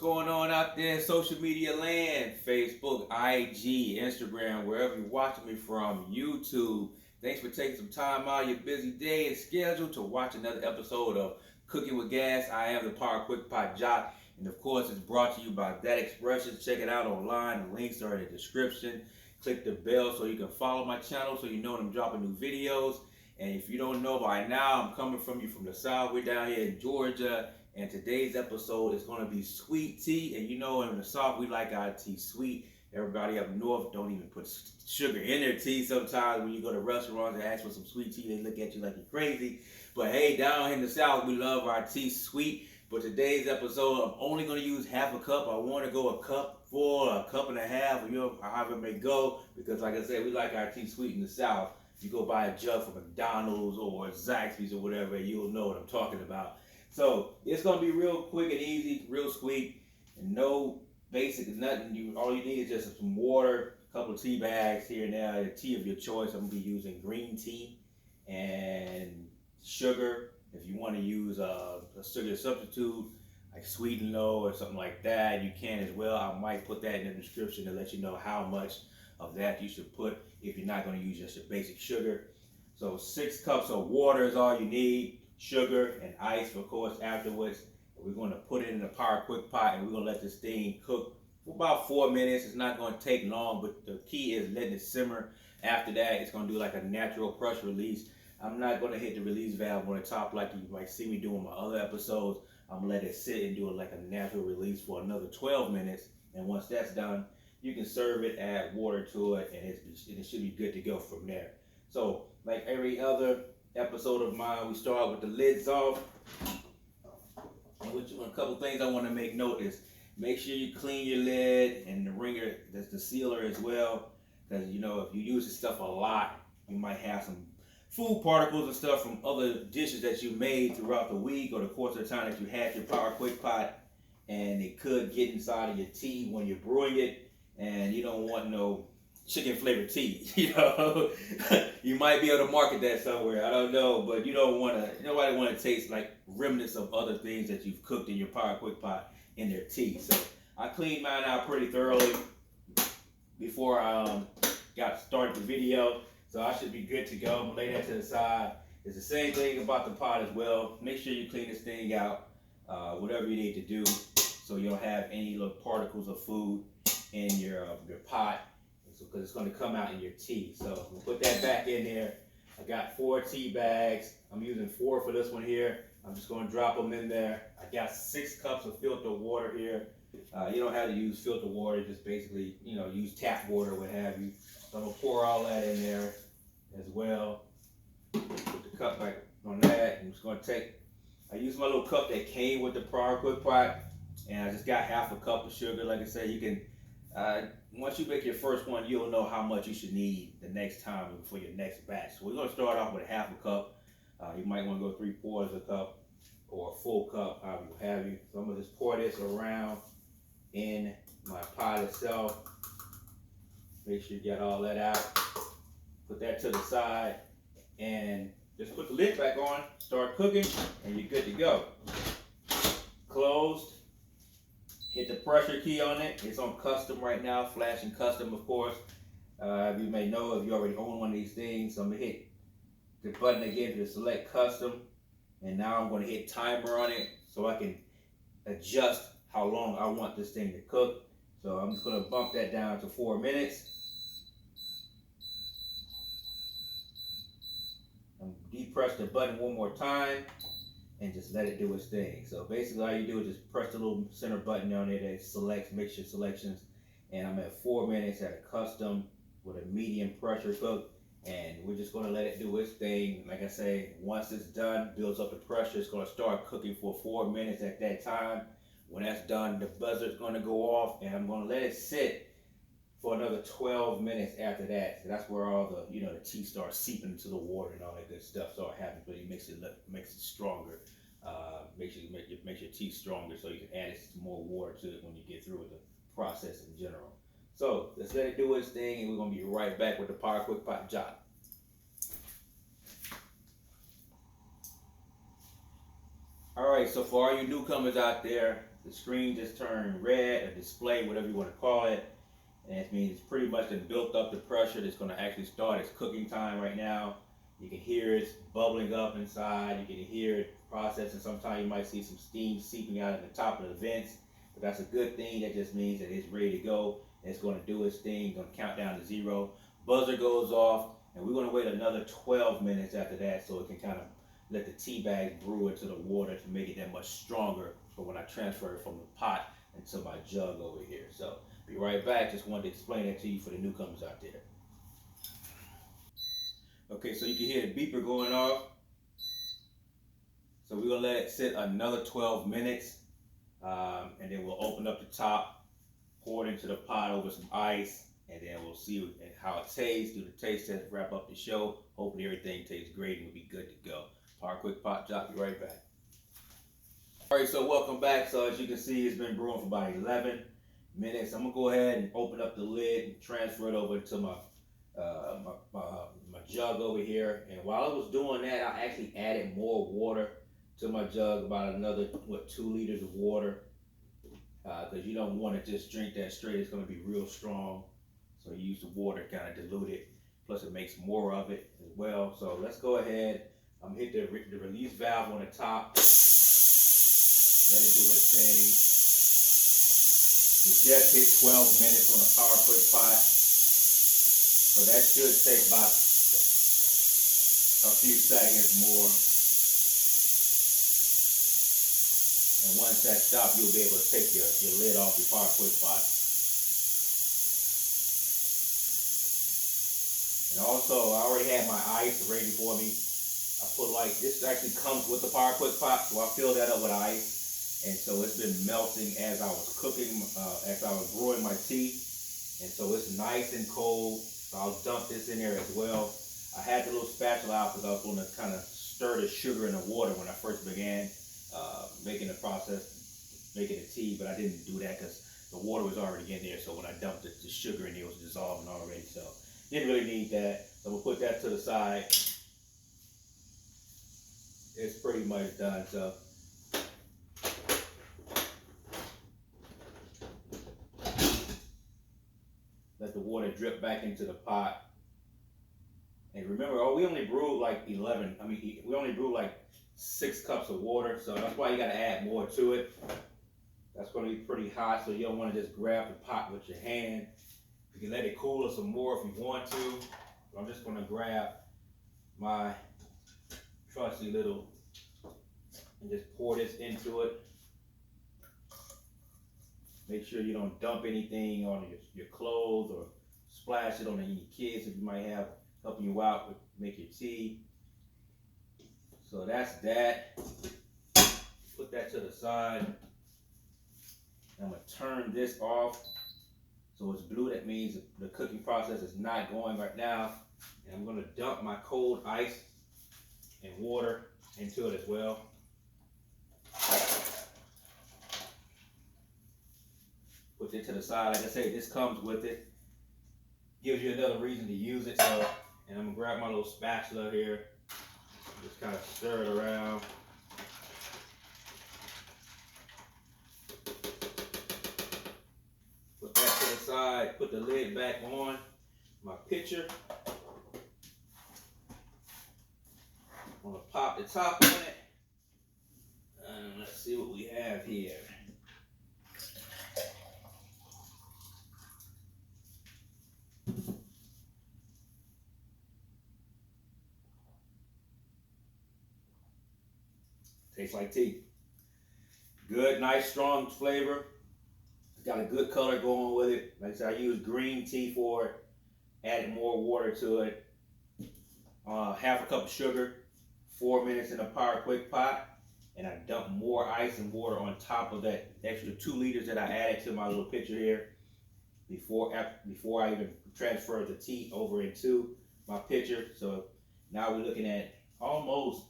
Going on out there in social media land, Facebook, IG, Instagram, wherever you're watching me from, YouTube. Thanks for taking some time out of your busy day and schedule to watch another episode of Cooking with Gas. I am the Power Quickpot Jock, and of course, it's brought to you by That Expressions. Check it out online. The links are in the description. Click the bell so you can follow my channel so you know when I'm dropping new videos. And if you don't know by now, I'm coming from you from the south. We're down here in Georgia. And today's episode is going to be sweet tea. And you know, in the South, we like our tea sweet. Everybody up north don't even put sugar in their tea sometimes. When you go to restaurants and ask for some sweet tea, they look at you like you're crazy. But hey, down in the South, we love our tea sweet. But today's episode, I'm only going to use half a cup. I want to go a cup full, a cup and a half, or however it may go. Because like I said, we like our tea sweet in the South. If you go buy a jug from McDonald's or Zaxby's or whatever, you'll know what I'm talking about. So it's gonna be real quick and easy, real sweet, and no basic nothing. All you need is just some water, a couple of tea bags here and there, a tea of your choice. I'm gonna be using green tea and sugar. If you want to use a sugar substitute like Sweet and Low or something like that, you can as well. I might put that in the description to let you know how much of that you should put if you're not going to use just your basic sugar. So 6 cups of water is all you need. Sugar and ice, of course, afterwards. We're going to put it in the Power Quick Pot and we're going to let this thing cook for about 4 minutes. It's not going to take long, but the key is letting it simmer. After that, it's going to do like a natural pressure release. I'm not going to hit the release valve on the top like you might see me do in my other episodes. I'm going to let it sit and do it like a natural release for another 12 minutes. And once that's done, you can serve it, add water to it, and it should be good to go from there. So, like every other episode of mine, we start with the lids off. And a couple things I want to make note is make sure you clean your lid and the ringer, that's the sealer as well. Because you know, if you use this stuff a lot, you might have some food particles and stuff from other dishes that you made throughout the week or the course of the time that you had your Power Quick Pot, and it could get inside of your tea when you're brewing it, and you don't want no chicken flavored tea. You know, you might be able to market that somewhere. I don't know, but you don't want to. Nobody want to taste like remnants of other things that you've cooked in your Power Quick Pot in their tea. So I cleaned mine out pretty thoroughly before I got started the video. So I should be good to go. I'm gonna lay that to the side. It's the same thing about the pot as well. Make sure you clean this thing out, whatever you need to do, so you don't have any little particles of food in your pot, because it's going to come out in your tea. So we'll put that back in there. I got 4 tea bags. I'm using 4 for this one here. I'm just going to drop them in there. I got 6 cups of filtered water here. You don't have to use filtered water, just basically, use tap water, what have you. So I'm going to pour all that in there as well. Put the cup back on that. I'm just going to I use my little cup that came with the Power Quick Pot, and I just got half a cup of sugar. Like I said, you can, once you make your first one, you'll know how much you should need the next time for your next batch. So we're going to start off with half a cup. You might want to go 3/4 a cup or a full cup, however you have you. So I'm going to just pour this around in my pot itself. Make sure you get all that out. Put that to the side and just put the lid back on, start cooking, and you're good to go. Closed. Hit the pressure key on it. It's on custom right now, flashing custom, of course. You may know if you already own one of these things. So I'm gonna hit the button again to select custom, and now I'm gonna hit timer on it so I can adjust how long I want this thing to cook. So I'm just gonna bump that down to 4 minutes. And depress the button one more time and just let it do its thing. So basically all you do is just press the little center button on it that selects, makes your selections. And I'm at 4 minutes at a custom with a medium pressure cook. And we're just gonna let it do its thing. Like I say, once it's done, builds up the pressure, it's gonna start cooking for 4 minutes at that time. When that's done, the buzzer's gonna go off, and I'm gonna let it sit for another 12 minutes after that. So that's where all the, the tea starts seeping into the water and all that good stuff start happening. But it makes it stronger. Makes your tea stronger, so you can add some more water to it when you get through with the process in general. So let's let it do its thing, and we're gonna be right back with the Power Quick Pot Jock. All right, so for all you newcomers out there, the screen just turned red, a display, whatever you want to call it. And it means it's pretty much been built up the pressure that's going to actually start its cooking time right now. You can hear it bubbling up inside. You can hear it processing. Sometimes you might see some steam seeping out of the top of the vents, but that's a good thing. That just means that it's ready to go. It's going to do its thing. Going to count down to 0. Buzzer goes off, and we're going to wait another 12 minutes after that, so it can kind of let the tea bag brew into the water to make it that much stronger for when I transfer it from the pot into my jug over here. So be right back. Just wanted to explain that to you for the newcomers out there. Okay, so you can hear the beeper going off. So we're gonna let it sit another 12 minutes, and then we'll open up the top, pour it into the pot over some ice, and then we'll see how it tastes, do the taste test, wrap up the show. Hopefully everything tastes great and we'll be good to go. Quickpot, Jock, be right back. All right, so welcome back. So as you can see, it's been brewing for about 11 minutes. I'm gonna go ahead and open up the lid and transfer it over to my jug over here. And while I was doing that, I actually added more water to my jug, about another 2 liters of water, because you don't want to just drink that straight. It's going to be real strong, so you use the water kind of dilute it. Plus it makes more of it as well. So let's go ahead. Hit the release valve on the top. Let it do its thing. It just hit 12 minutes on a power Quickpot, so that should take about a few seconds more. And once that stops, you'll be able to take your lid off your power Quickpot. And also, I already had my ice ready for me. I put this actually comes with the power Quickpot, so I fill that up with ice. And so it's been melting as I was cooking, as I was brewing my tea. And so it's nice and cold. So I'll dump this in there as well. I had the little spatula out because I was going to kind of stir the sugar in the water when I first began making the process, making the tea, but I didn't do that because the water was already in there. So when I dumped the sugar in there, it was dissolving already. So didn't really need that. So we'll put that to the side. It's pretty much done. So let the water drip back into the pot. And remember, we only brewed like we only brewed like 6 cups of water, so that's why you gotta add more to it. That's gonna be pretty hot, so you don't wanna just grab the pot with your hand. You can let it cool some more if you want to. But I'm just gonna grab my trusty little and just pour this into it. Make sure you don't dump anything on your clothes or splash it on any kids if you might have helping you out with make your tea. So that's that. Put that to the side. I'm gonna turn this off. So it's blue, that means the cooking process is not going right now. And I'm gonna dump my cold ice and water into it as well. Put it to the side. Like I say, this comes with it. Gives you another reason to use it. So, and I'm gonna grab my little spatula here. Just kind of stir it around. Put that to the side. Put the lid back on my pitcher. I'm gonna pop the top on it. And let's see what we have here. Tastes like tea. Good, nice, strong flavor. It's got a good color going with it. Like I said, I used green tea for it. Added more water to it. Half a cup of sugar. 4 minutes in a power Quickpot. And I dumped more ice and water on top of that extra 2 liters that I added to my little pitcher here before I even transferred the tea over into my pitcher. So now we're looking at almost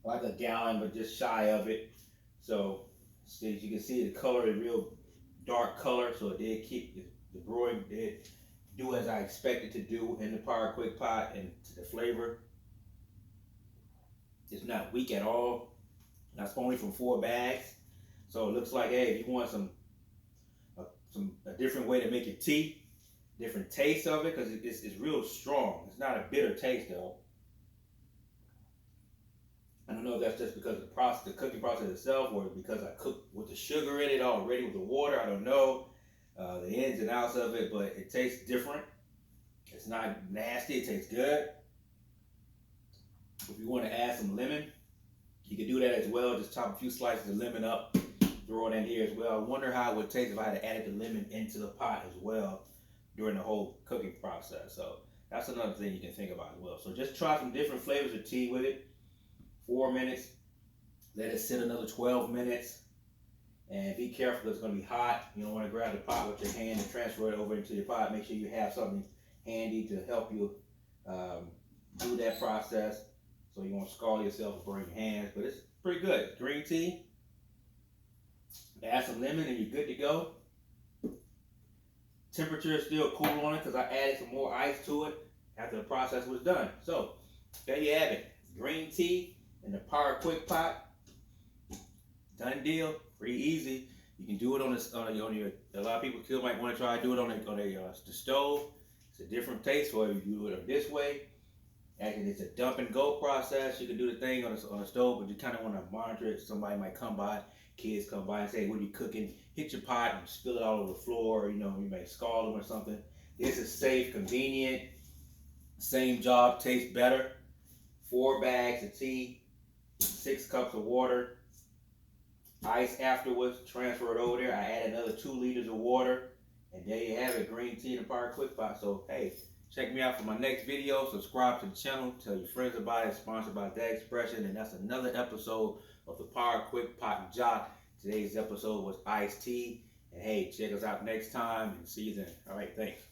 like a gallon, but just shy of it. So as you can see, the color is real dark color. So it did keep the brewing did do as I expected to do in the power Quickpot, and the flavor is not weak at all. That's only from 4 bags. So it looks like, hey, if you want a different way to make your tea, different taste of it, because it's real strong. It's not a bitter taste though. I don't know if that's just because of the cooking process itself, or because I cooked with the sugar in it already with the water. I don't know the ins and outs of it, but it tastes different. It's not nasty. It tastes good. If you want to add some lemon, you can do that as well. Just chop a few slices of lemon up, throw it in here as well. I wonder how it would taste if I had added the lemon into the pot as well during the whole cooking process. So that's another thing you can think about as well. So just try some different flavors of tea with it. 4 minutes. Let it sit another 12 minutes. And be careful because it's going to be hot. You don't want to grab the pot with your hand and transfer it over into your pot. Make sure you have something handy to help you do that process, so you won't scald yourself or burn your hands. But it's pretty good. Green tea. Add some lemon and you're good to go. Temperature is still cool on it because I added some more ice to it after the process was done. So there you have it. Green tea in the Power Quickpot. Done deal. Pretty easy. You can do it on your. A lot of people still might want to try to do it on the stove. It's a different taste. So if you do it this way, actually it's a dump and go process. You can do the thing on the stove, but you kind of want to monitor it. Somebody might come by, kids come by and say, "What are you cooking?" Hit your pot and spill it all over the floor. Or, you may scald them or something. This is safe, convenient. Same job, tastes better. 4 bags of tea, 6 cups of water. Ice afterwards, transfer it over there. I add another 2 liters of water, and there you have it, green tea in the Power Quickpot. So hey, check me out for my next video. Subscribe to the channel. Tell your friends about it. Sponsored by That Expression, and that's another episode of the Power Quickpot and Jock. Today's episode was iced tea, and hey, check us out next time and see you then. All right, thanks.